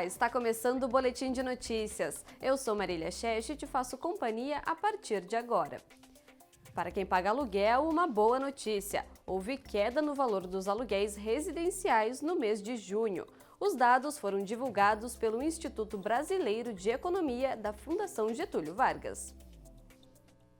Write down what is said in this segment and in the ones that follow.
Olá, está começando o Boletim de Notícias. Eu sou Marília Schesch e te faço companhia a partir de agora. Para quem paga aluguel, uma boa notícia. Houve queda no valor dos aluguéis residenciais no mês de junho. Os dados foram divulgados pelo Instituto Brasileiro de Economia da Fundação Getúlio Vargas.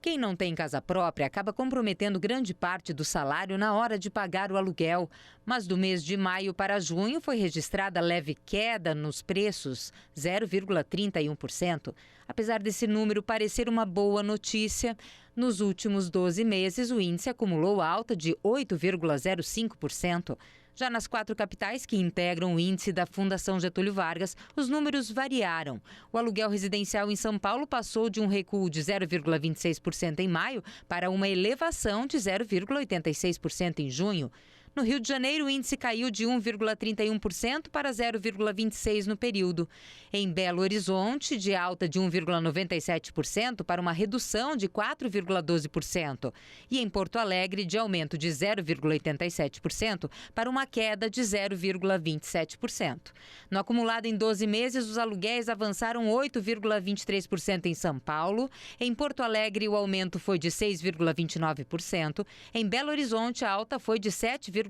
Quem não tem casa própria acaba comprometendo grande parte do salário na hora de pagar o aluguel. Mas do mês de maio para junho foi registrada leve queda nos preços, 0,31%. Apesar desse número parecer uma boa notícia, nos últimos 12 meses o índice acumulou alta de 8,05%. Já nas 4 capitais que integram o índice da Fundação Getúlio Vargas, os números variaram. O aluguel residencial em São Paulo passou de um recuo de 0,26% em maio para uma elevação de 0,86% em junho. No Rio de Janeiro, o índice caiu de 1,31% para 0,26% no período. Em Belo Horizonte, de alta de 1,97% para uma redução de 4,12%. E em Porto Alegre, de aumento de 0,87% para uma queda de 0,27%. No acumulado em 12 meses, os aluguéis avançaram 8,23% em São Paulo. Em Porto Alegre, o aumento foi de 6,29%. Em Belo Horizonte, a alta foi de 7,89%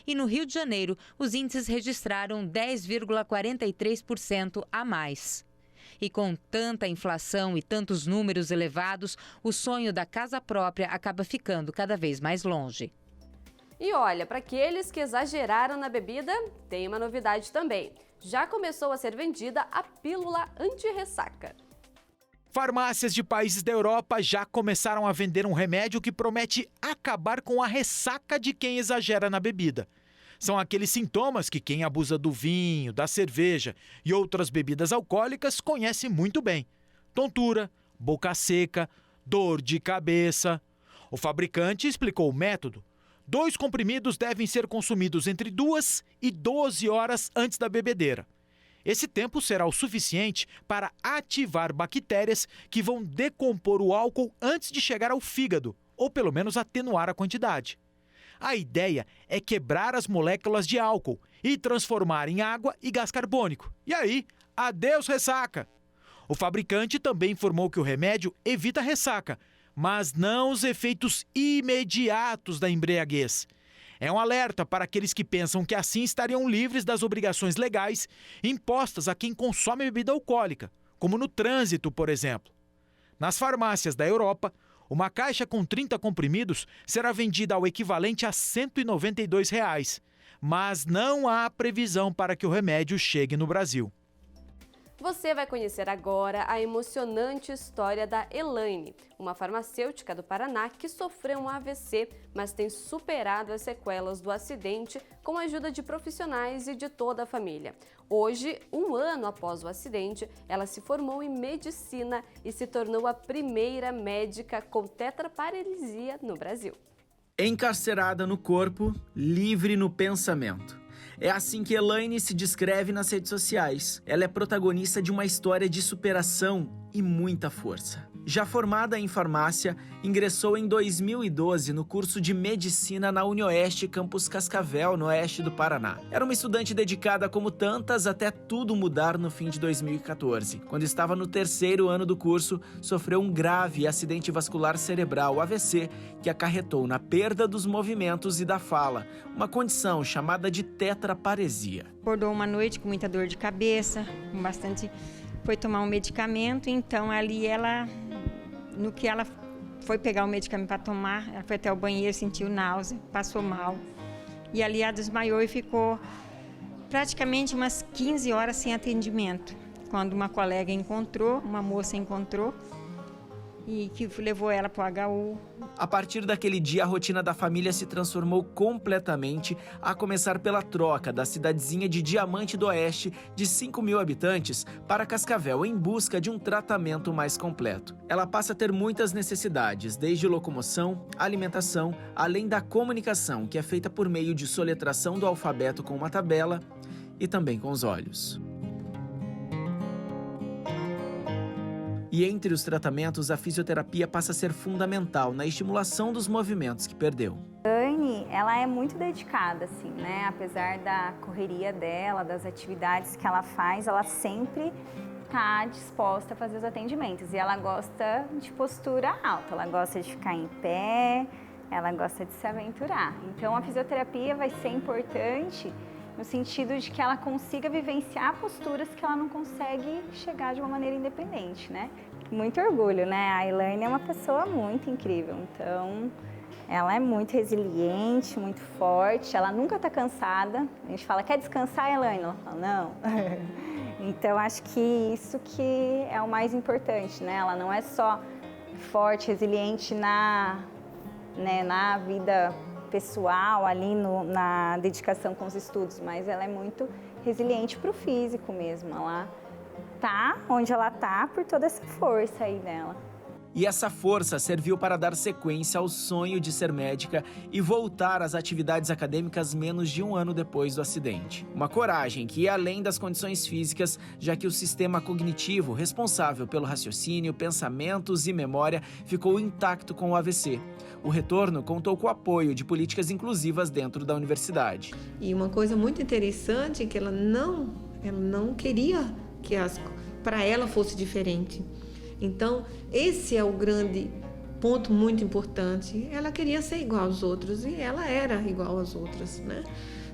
e no Rio de Janeiro os índices registraram 10,43% a mais. E com tanta inflação e tantos números elevados, o sonho da casa própria acaba ficando cada vez mais longe. E olha, para aqueles que exageraram na bebida, tem uma novidade também. Já começou a ser vendida a pílula anti-ressaca. Farmácias de países da Europa já começaram a vender um remédio que promete acabar com a ressaca de quem exagera na bebida. São aqueles sintomas que quem abusa do vinho, da cerveja e outras bebidas alcoólicas conhece muito bem: tontura, boca seca, dor de cabeça. O fabricante explicou o método. 2 comprimidos devem ser consumidos entre 2 e 12 horas antes da bebedeira. Esse tempo será o suficiente para ativar bactérias que vão decompor o álcool antes de chegar ao fígado, ou pelo menos atenuar a quantidade. A ideia é quebrar as moléculas de álcool e transformar em água e gás carbônico. E aí, adeus ressaca! O fabricante também informou que o remédio evita a ressaca, mas não os efeitos imediatos da embriaguez. É um alerta para aqueles que pensam que assim estariam livres das obrigações legais impostas a quem consome bebida alcoólica, como no trânsito, por exemplo. Nas farmácias da Europa, uma caixa com 30 comprimidos será vendida ao equivalente a R$ 192, mas não há previsão para que o remédio chegue no Brasil. Você vai conhecer agora a emocionante história da Elaine, uma farmacêutica do Paraná que sofreu um AVC, mas tem superado as sequelas do acidente com a ajuda de profissionais e de toda a família. Hoje, 1 ano após o acidente, ela se formou em medicina e se tornou a primeira médica com tetraparesia no Brasil. Encarcerada no corpo, livre no pensamento. É assim que Elaine se descreve nas redes sociais. Ela é protagonista de uma história de superação e muita força. Já formada em farmácia, ingressou em 2012 no curso de medicina na UniOeste Campus Cascavel, no oeste do Paraná. Era uma estudante dedicada como tantas até tudo mudar no fim de 2014. Quando estava no 3º ano do curso, sofreu um grave acidente vascular cerebral, AVC, que acarretou na perda dos movimentos e da fala, uma condição chamada de tetraparesia. Acordou uma noite com muita dor de cabeça, foi tomar um medicamento, então ali no que ela foi pegar o medicamento para tomar, ela foi até o banheiro, sentiu náusea, passou mal. E ali ela desmaiou e ficou praticamente umas 15 horas sem atendimento. Quando uma moça encontrou, e que levou ela para o HU. A partir daquele dia, a rotina da família se transformou completamente, a começar pela troca da cidadezinha de Diamante do Oeste, de 5.000 habitantes, para Cascavel, em busca de um tratamento mais completo. Ela passa a ter muitas necessidades, desde locomoção, alimentação, além da comunicação, que é feita por meio de soletração do alfabeto com uma tabela e também com os olhos. E entre os tratamentos, a fisioterapia passa a ser fundamental na estimulação dos movimentos que perdeu. Elaine, ela é muito dedicada, assim, né? Apesar da correria dela, das atividades que ela faz, ela sempre está disposta a fazer os atendimentos. E ela gosta de postura alta, ela gosta de ficar em pé, ela gosta de se aventurar. Então, a fisioterapia vai ser importante no sentido de que ela consiga vivenciar posturas que ela não consegue chegar de uma maneira independente, né? Muito orgulho, né? A Elaine é uma pessoa muito incrível, então ela é muito resiliente, muito forte, ela nunca está cansada. A gente fala, quer descansar, Elaine? Ela fala, não. Então, acho que isso que é o mais importante, né? Ela não é só forte, resiliente na vida pessoal, ali na dedicação com os estudos, mas ela é muito resiliente para o físico mesmo. Ela tá onde ela tá por toda essa força aí dela. E essa força serviu para dar sequência ao sonho de ser médica e voltar às atividades acadêmicas menos de um ano depois do acidente. Uma coragem que ia além das condições físicas, já que o sistema cognitivo responsável pelo raciocínio, pensamentos e memória ficou intacto com o AVC. O retorno contou com o apoio de políticas inclusivas dentro da universidade. E uma coisa muito interessante é que ela não queria que para ela fosse diferente. Então, esse é o grande ponto muito importante. Ela queria ser igual aos outros e ela era igual às outras, né?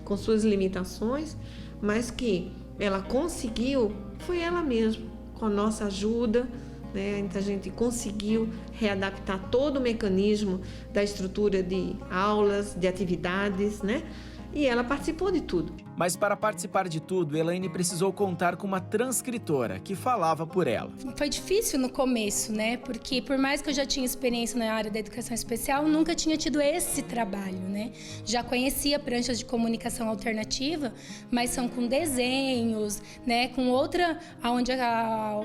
Com suas limitações, mas que ela conseguiu, foi ela mesma, com a nossa ajuda, né? Então, a gente conseguiu readaptar todo o mecanismo da estrutura de aulas, de atividades, né? E ela participou de tudo. Mas para participar de tudo, Elaine precisou contar com uma transcritora que falava por ela. Foi difícil no começo, né? Porque por mais que eu já tinha experiência na área da educação especial, nunca tinha tido esse trabalho, né? Já conhecia pranchas de comunicação alternativa, mas são com desenhos, né? Com outra, onde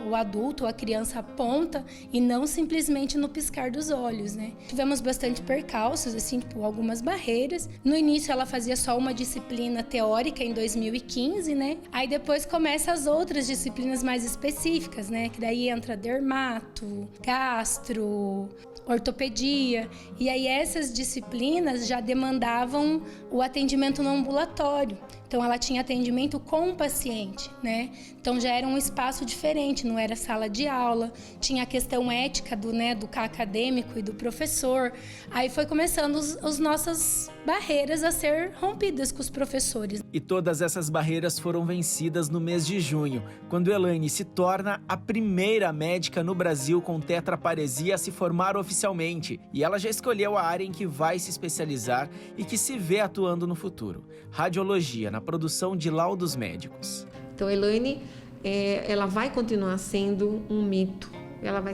o adulto ou a criança aponta e não simplesmente no piscar dos olhos, né? Tivemos bastante percalços, assim, tipo, algumas barreiras. No início ela fazia só uma disciplina teórica em 2015, né? Aí depois começa as outras disciplinas mais específicas, né? Que daí entra dermato, gastro, ortopedia. E aí essas disciplinas já demandavam o atendimento no ambulatório. Então ela tinha atendimento com o paciente, né? Então já era um espaço diferente, não era sala de aula, tinha a questão ética do acadêmico e do professor. Aí foi começando as nossas barreiras a ser rompidas com os professores. E todas essas barreiras foram vencidas no mês de junho, quando Elaine se torna a primeira médica no Brasil com tetraparesia a se formar oficialmente. E ela já escolheu a área em que vai se especializar e que se vê atuando no futuro: radiologia, na produção de laudos médicos. Então, Elaine, ela vai continuar sendo um mito. Ela vai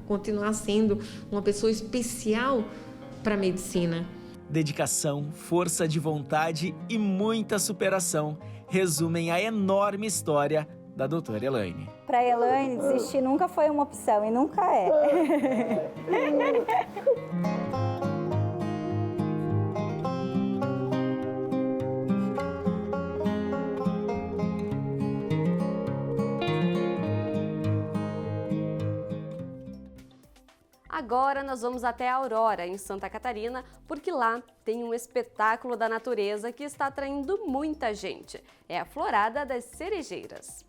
continuar sendo uma pessoa especial para a medicina. Dedicação, força de vontade e muita superação resumem a enorme história da doutora Elaine. Para Elaine, desistir nunca foi uma opção e nunca é. Agora nós vamos até Aurora, em Santa Catarina, porque lá tem um espetáculo da natureza que está atraindo muita gente. É a Florada das Cerejeiras.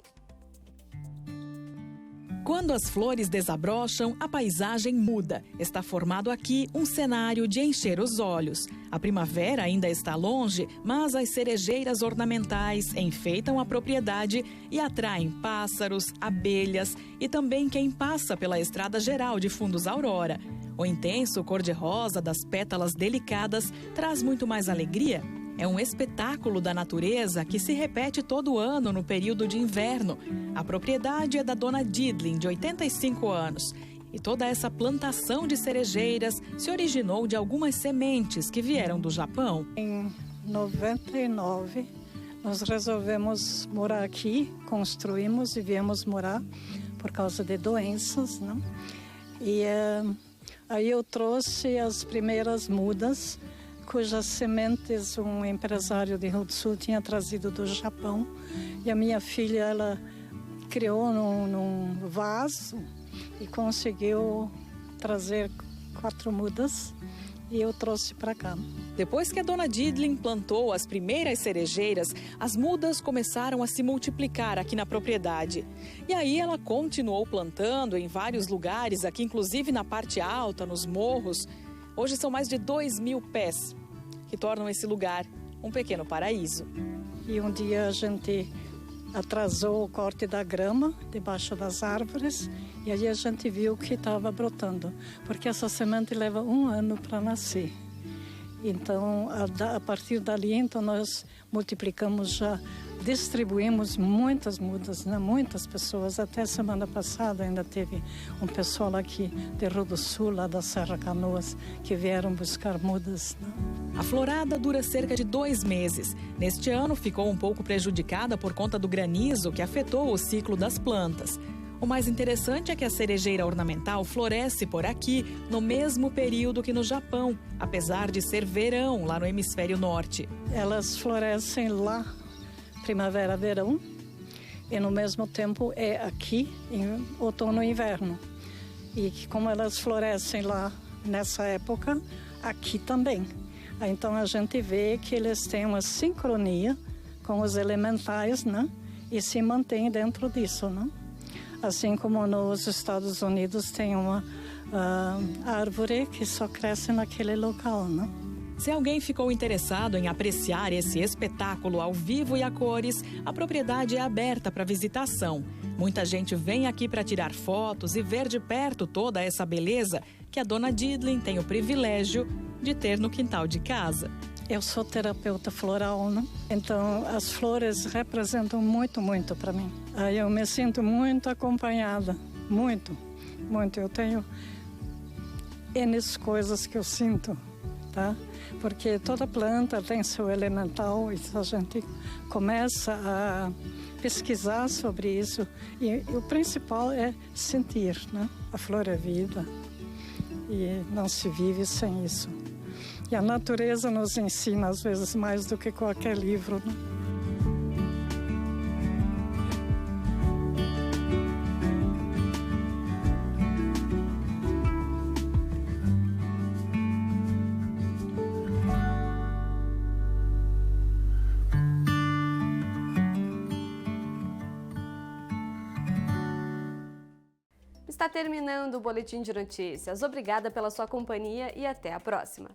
Quando as flores desabrocham, a paisagem muda. Está formado aqui um cenário de encher os olhos. A primavera ainda está longe, mas as cerejeiras ornamentais enfeitam a propriedade e atraem pássaros, abelhas e também quem passa pela estrada geral de Fundos Aurora. O intenso cor-de-rosa das pétalas delicadas traz muito mais alegria. É um espetáculo da natureza que se repete todo ano no período de inverno. A propriedade é da dona Didlin, de 85 anos. E toda essa plantação de cerejeiras se originou de algumas sementes que vieram do Japão. Em 99, nós resolvemos morar aqui, construímos e viemos morar por causa de doenças, né? E aí eu trouxe as primeiras mudas, cujas sementes um empresário de Rio do Sul tinha trazido do Japão. E a minha filha, ela criou num vaso e conseguiu trazer 4 mudas. e eu trouxe para cá. Depois que a dona Didlin plantou as primeiras cerejeiras, as mudas começaram a se multiplicar aqui na propriedade. E aí ela continuou plantando em vários lugares, aqui inclusive na parte alta, nos morros. Hoje são mais de 2.000 pés, que tornam esse lugar um pequeno paraíso. E um dia a gente atrasou o corte da grama debaixo das árvores e aí a gente viu que estava brotando, porque essa semente leva 1 ano para nascer. Então, a partir dali, então, nós multiplicamos já, distribuímos muitas mudas, né? Muitas pessoas. Até semana passada ainda teve um pessoal aqui de Rio do Sul, lá da Serra Canoas, que vieram buscar mudas, né? A florada dura cerca de 2 meses. Neste ano ficou um pouco prejudicada por conta do granizo que afetou o ciclo das plantas. O mais interessante é que a cerejeira ornamental floresce por aqui no mesmo período que no Japão, apesar de ser verão lá no hemisfério norte. Elas florescem lá, primavera, verão, e no mesmo tempo é aqui, em outono e inverno. E como elas florescem lá nessa época, aqui também. Então a gente vê que eles têm uma sincronia com os elementais, né? E se mantém dentro disso, né? Assim como nos Estados Unidos tem uma árvore que só cresce naquele local, né? Se alguém ficou interessado em apreciar esse espetáculo ao vivo e a cores, a propriedade é aberta para visitação. Muita gente vem aqui para tirar fotos e ver de perto toda essa beleza que a dona Didlin tem o privilégio de ter no quintal de casa. Eu sou terapeuta floral, né? Então as flores representam muito, muito para mim. Aí eu me sinto muito acompanhada, muito, muito. Eu tenho N coisas que eu sinto, tá? Porque toda planta tem seu elemental e a gente começa a pesquisar sobre isso. E o principal é sentir, né? A flor é vida e não se vive sem isso. E a natureza nos ensina, às vezes, mais do que qualquer livro, né? Está terminando o Boletim de Notícias. Obrigada pela sua companhia e até a próxima.